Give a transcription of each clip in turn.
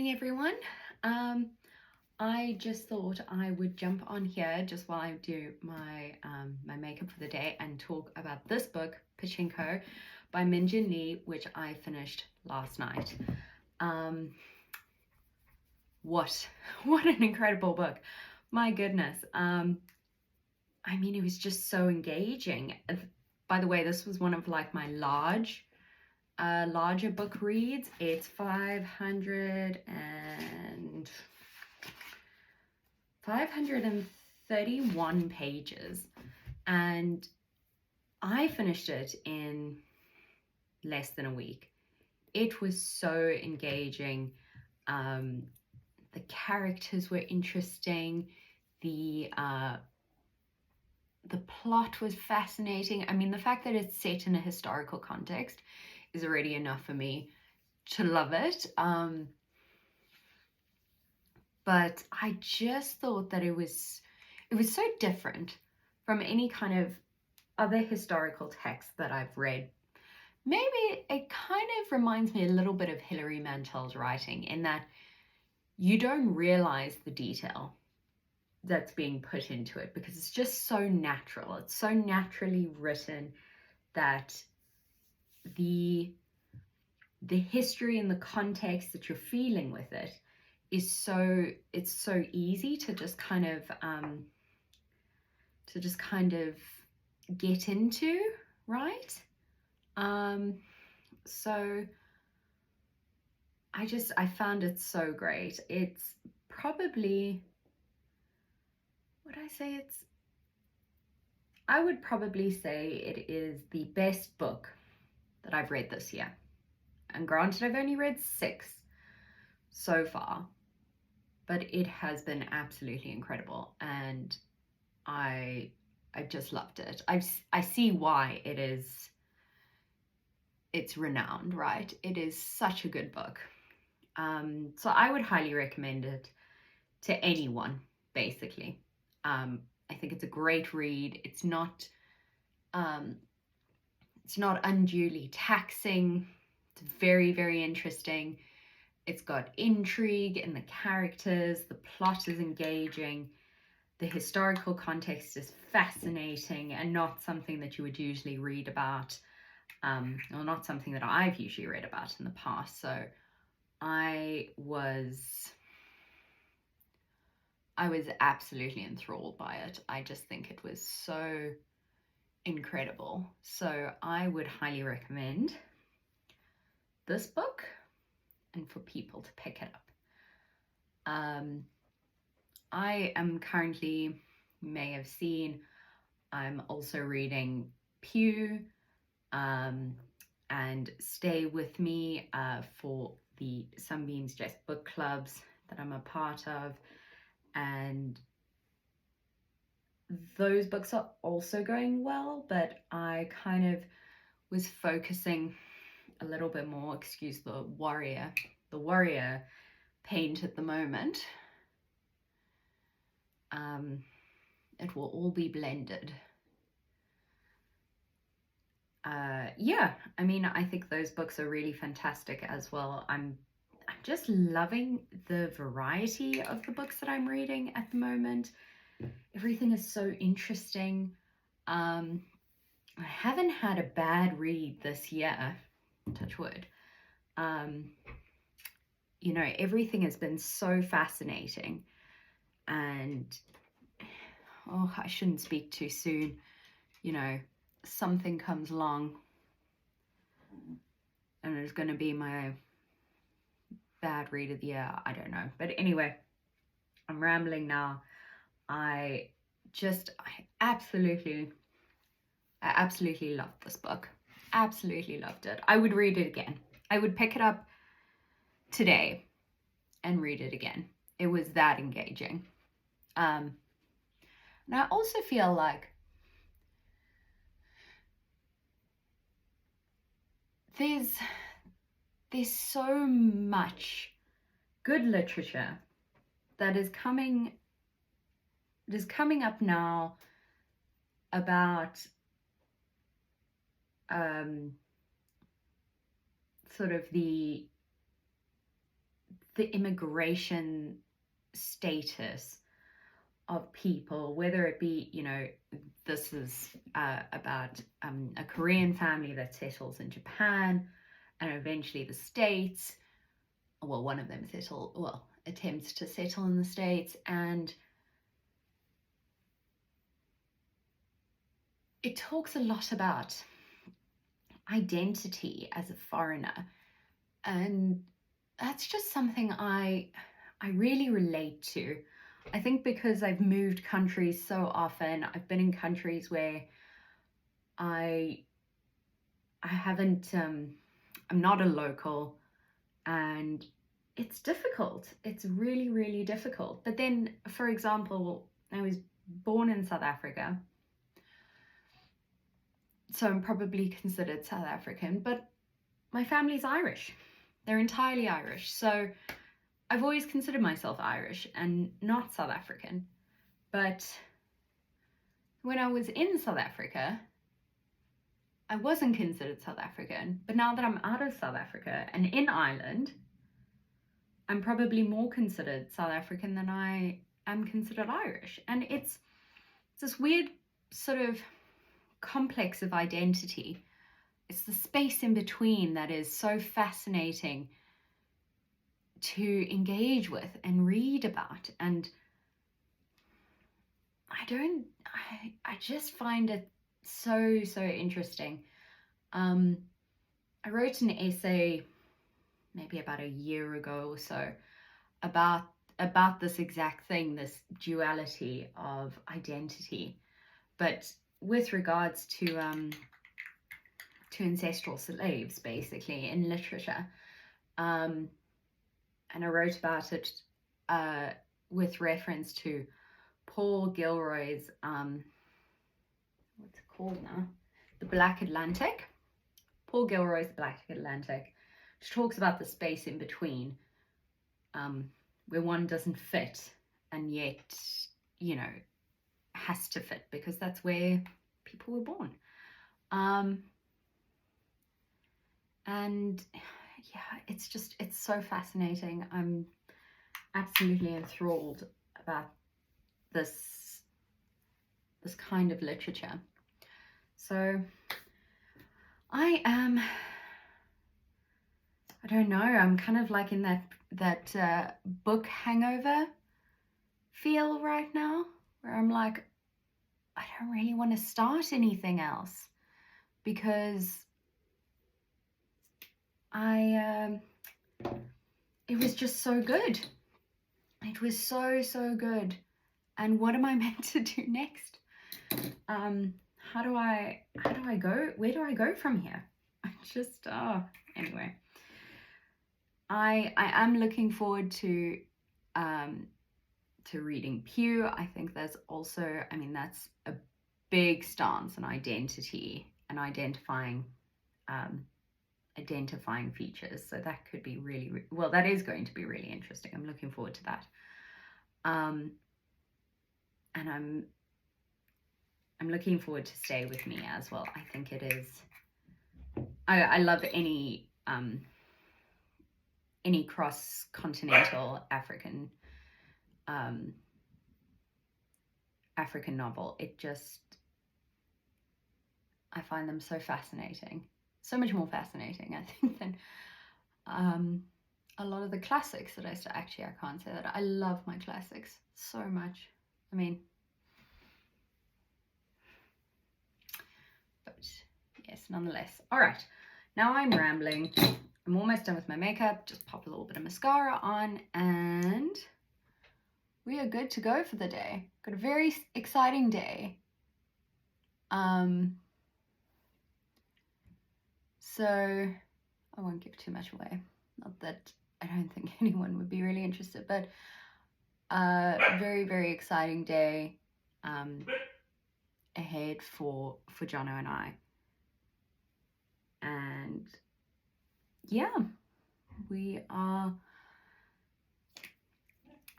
morning, everyone. I just thought I would jump on here just while I do my my makeup for the day and talk about this book, Pachinko, by Min Jin Lee, which I finished last night. What an incredible book! My goodness. I mean, it was just so engaging. By the way, this was one of like my larger book reads. It's 531 pages, and I finished it in less than a week. It was so engaging. The characters were interesting. The plot was fascinating. I mean, the fact that it's set in a historical context is already enough for me to love it. But I just thought that it was so different from any kind of other historical text that I've read. Maybe it kind of reminds me a little bit of Hilary Mantel's writing, in that you don't realize the detail that's being put into it because it's just so natural. It's so naturally written that the history and the context that you're feeling with it is it's so easy to just kind of get into, right? So I found it so great. It's probably, I would probably say it is the best book that I've read this year. And granted, I've only read 6 so far, but it has been absolutely incredible, and I just loved it. I see why it's renowned, right? It is such a good book. So I would highly recommend it to anyone, basically. I think it's a great read. It's not unduly taxing. It's very, very interesting. It's got intrigue in the characters. The plot is engaging. The historical context is fascinating and not something that you would usually read about, or not something that I've usually read about in the past. So I was absolutely enthralled by it. I just think it was so incredible. So I would highly recommend this book and for people to pick it up. I am currently, you may have seen, I'm also reading Pew and Stay With Me for the Sunbeams Just book clubs that I'm a part of, and those books are also going well, but I kind of was focusing a little bit more, excuse the warrior paint at the moment. It will all be blended. Yeah, I mean, I think those books are really fantastic as well. I'm just loving the variety of the books that I'm reading at the moment. Everything is so interesting. I haven't had a bad read this year, touch wood. You know, everything has been so fascinating, and I shouldn't speak too soon. You know, something comes along and it's going to be my bad read of the year. I don't know. But anyway, I'm rambling now. I absolutely loved this book. Absolutely loved it. I would read it again. I would pick it up today and read it again. It was that engaging. And I also feel like there's so much good literature that is coming up now about sort of the the immigration status of people, whether it be, you know, this is about a Korean family that settles in Japan and eventually the States. Well, one of them attempts to settle in the States, and it talks a lot about identity as a foreigner, and that's just something I really relate to. I think because I've moved countries so often, I've been in countries where I haven't, I'm not a local, and it's difficult. It's really, really difficult. But then, for example, I was born in South Africa, so I'm probably considered South African, but my family's Irish. They're entirely Irish. So I've always considered myself Irish and not South African. But when I was in South Africa, I wasn't considered South African. But now that I'm out of South Africa and in Ireland, I'm probably more considered South African than I am considered Irish. And it's this weird sort of complex of identity. It's the space in between that is so fascinating to engage with and read about. And I just find it so interesting. I wrote an essay maybe about a year ago or so about this exact thing, this duality of identity, but with regards to ancestral slaves, basically, in literature. And I wrote about it with reference to Paul Gilroy's, what's it called now? The Black Atlantic. Paul Gilroy's The Black Atlantic, which talks about the space in between, where one doesn't fit and yet, you know, has to fit because that's where people were born. And yeah, it's so fascinating. I'm absolutely enthralled about this kind of literature. So I don't know, I'm kind of like in that book hangover feel right now, where I'm like, I don't really want to start anything else because it was just so good. It was so good. And what am I meant to do next? How do I go? Where do I go from here? I just, anyway. I am looking forward to reading Pew. I think there's also, I mean, that's a big stance on identity and identifying features. So that could be really, well, that is going to be really interesting. I'm looking forward to that. And I'm looking forward to Stay With Me as well. I think it is, I love any cross-continental African novel. I find them so fascinating. So much more fascinating, I think, than a lot of the classics that I can't say that. I love my classics so much. I mean, but yes, nonetheless. All right, now I'm rambling. I'm almost done with my makeup. Just pop a little bit of mascara on and we are good to go for the day. Got a very exciting day. So I won't give too much away. Not that I don't think anyone would be really interested, but very, very exciting day ahead for Jono and I. And yeah, we've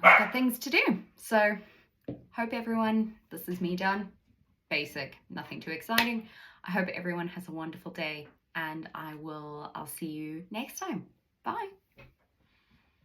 got things to do. So hope everyone, this is me done. Basic, nothing too exciting. I hope everyone has a wonderful day and I'll see you next time. Bye.